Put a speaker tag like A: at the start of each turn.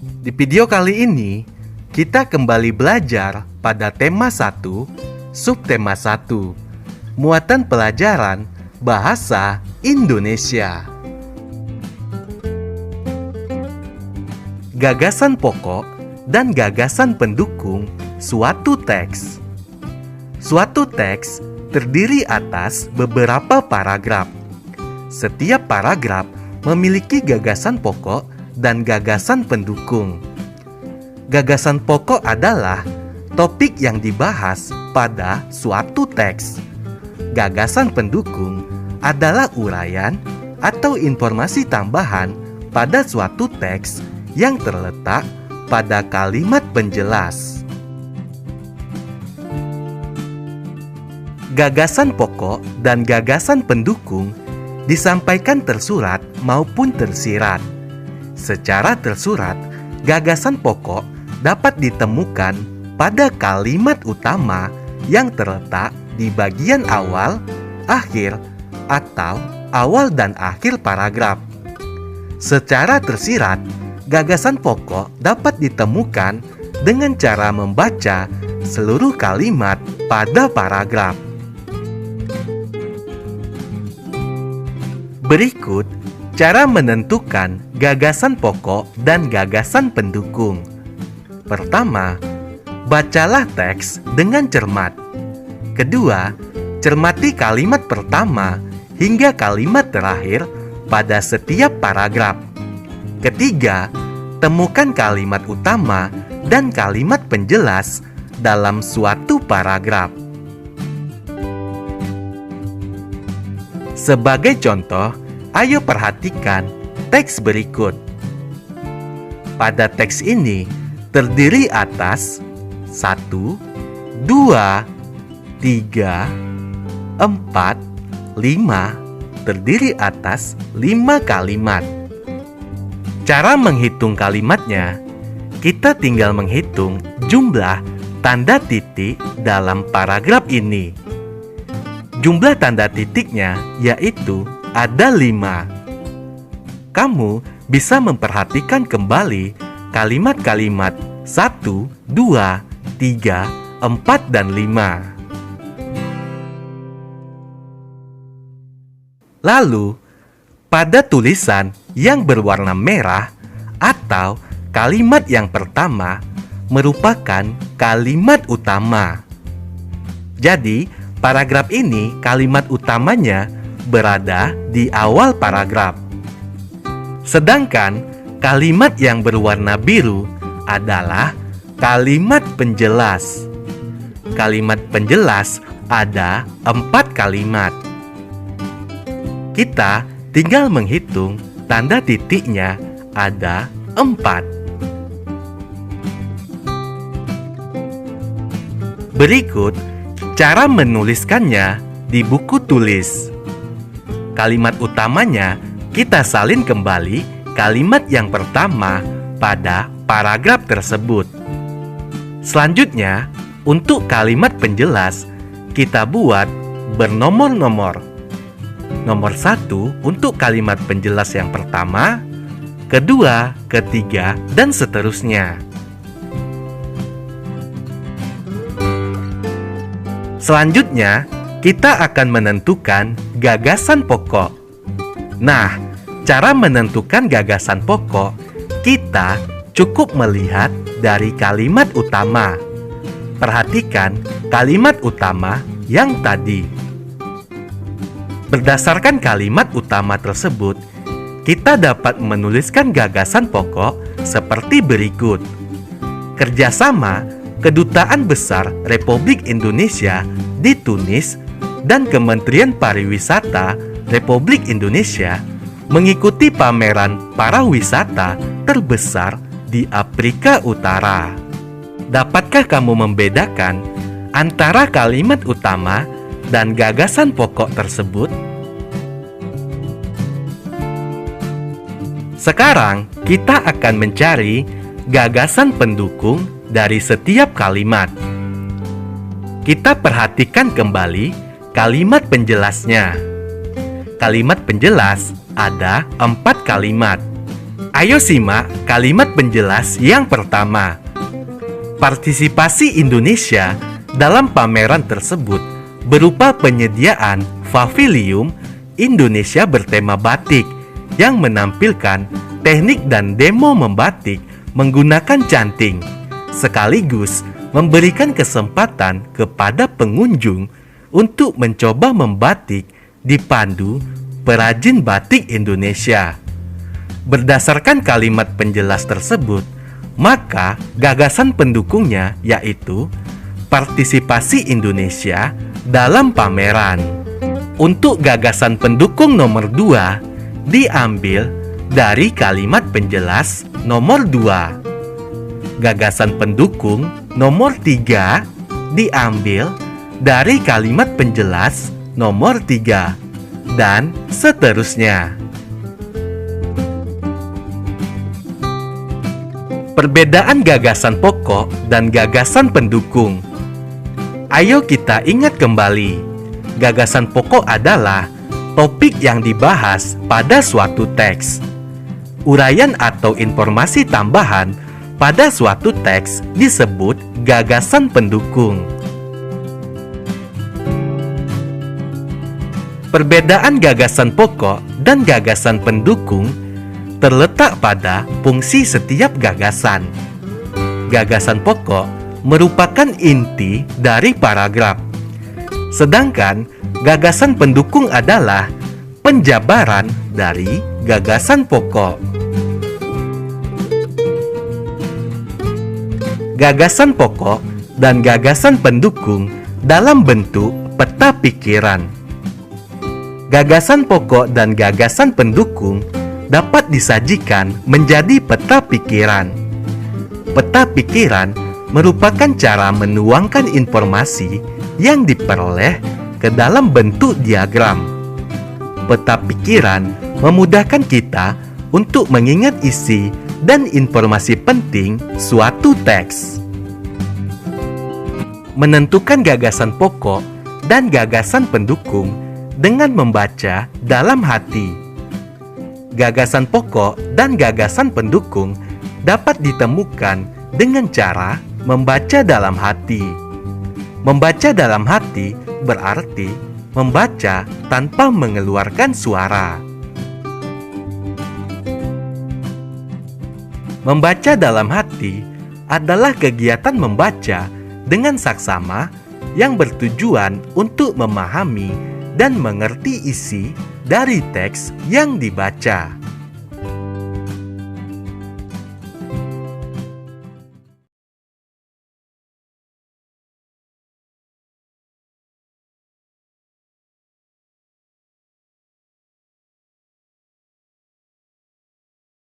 A: Di video kali ini, kita kembali belajar pada tema 1, subtema 1, muatan pelajaran Bahasa Indonesia. Gagasan pokok dan gagasan pendukung suatu teks. Suatu teks terdiri atas beberapa paragraf. Setiap paragraf memiliki gagasan pokok dan gagasan pendukung. Gagasan pokok adalah topik yang dibahas pada suatu teks. Gagasan pendukung adalah uraian atau informasi tambahan pada suatu teks yang terletak pada kalimat penjelas. Gagasan pokok dan gagasan pendukung disampaikan tersurat maupun tersirat. Secara tersurat, gagasan pokok dapat ditemukan pada kalimat utama yang terletak di bagian awal, akhir, atau awal dan akhir paragraf. Secara tersirat, gagasan pokok dapat ditemukan dengan cara membaca seluruh kalimat pada paragraf. Berikut cara menentukan gagasan pokok dan gagasan pendukung. Pertama, bacalah teks dengan cermat. Kedua, cermati kalimat pertama hingga kalimat terakhir pada setiap paragraf. Ketiga, temukan kalimat utama dan kalimat penjelas dalam suatu paragraf. Sebagai contoh, ayo perhatikan teks berikut. Pada teks ini terdiri atas 1, 2, 3, 4, 5, terdiri atas 5 kalimat. Cara menghitung kalimatnya, kita tinggal menghitung jumlah tanda titik dalam paragraf ini. Jumlah tanda titiknya yaitu ada 5. Kamu bisa memperhatikan kembali kalimat-kalimat 1, 2, 3, 4, dan 5. Lalu, pada tulisan yang berwarna merah atau kalimat yang pertama merupakan kalimat utama. Jadi, paragraf ini kalimat utamanya berada di awal paragraf. Sedangkan kalimat yang berwarna biru adalah kalimat penjelas. Kalimat penjelas ada 4 kalimat. Kita tinggal menghitung tanda titiknya ada 4. Berikut cara menuliskannya di buku tulis. Kalimat utamanya kita salin kembali kalimat yang pertama pada paragraf tersebut. Selanjutnya, untuk kalimat penjelas, kita buat bernomor-nomor. Nomor 1 untuk kalimat penjelas yang pertama, kedua, ketiga, dan seterusnya. Selanjutnya, kita akan menentukan gagasan pokok. Nah, cara menentukan gagasan pokok, kita cukup melihat dari kalimat utama. Perhatikan kalimat utama yang tadi. Berdasarkan kalimat utama tersebut, kita dapat menuliskan gagasan pokok seperti berikut. Kerjasama Kedutaan Besar Republik Indonesia di Tunis dan Kementerian Pariwisata Republik Indonesia mengikuti pameran pariwisata terbesar di Afrika Utara. Dapatkah kamu membedakan antara kalimat utama dan gagasan pokok tersebut? Sekarang kita akan mencari gagasan pendukung dari setiap kalimat. Kita perhatikan kembali kalimat penjelasnya. Kalimat penjelas ada 4 kalimat. Ayo simak kalimat penjelas yang pertama. Partisipasi Indonesia dalam pameran tersebut berupa penyediaan pavilium Indonesia bertema batik yang menampilkan teknik dan demo membatik menggunakan canting, sekaligus memberikan kesempatan kepada pengunjung untuk mencoba membatik dipandu perajin batik Indonesia. Berdasarkan kalimat penjelas tersebut, maka gagasan pendukungnya yaitu partisipasi Indonesia dalam pameran. Untuk gagasan pendukung nomor 2 diambil dari kalimat penjelas nomor 2. Gagasan pendukung nomor 3 diambil dari kalimat penjelas nomor 3, dan seterusnya. Perbedaan gagasan pokok dan gagasan pendukung. Ayo kita ingat kembali. Gagasan pokok adalah topik yang dibahas pada suatu teks. Uraian atau informasi tambahan pada suatu teks disebut gagasan pendukung. Perbedaan gagasan pokok dan gagasan pendukung terletak pada fungsi setiap gagasan. Gagasan pokok merupakan inti dari paragraf, sedangkan gagasan pendukung adalah penjabaran dari gagasan pokok. Gagasan pokok dan gagasan pendukung dalam bentuk peta pikiran. Gagasan pokok dan gagasan pendukung dapat disajikan menjadi peta pikiran. Peta pikiran merupakan cara menuangkan informasi yang diperoleh ke dalam bentuk diagram. Peta pikiran memudahkan kita untuk mengingat isi dan informasi penting suatu teks. Menentukan gagasan pokok dan gagasan pendukung dengan membaca dalam hati. Gagasan pokok dan gagasan pendukung dapat ditemukan dengan cara membaca dalam hati. Membaca dalam hati berarti membaca tanpa mengeluarkan suara. Membaca dalam hati adalah kegiatan membaca dengan saksama yang bertujuan untuk memahami dan mengerti isi dari teks yang dibaca.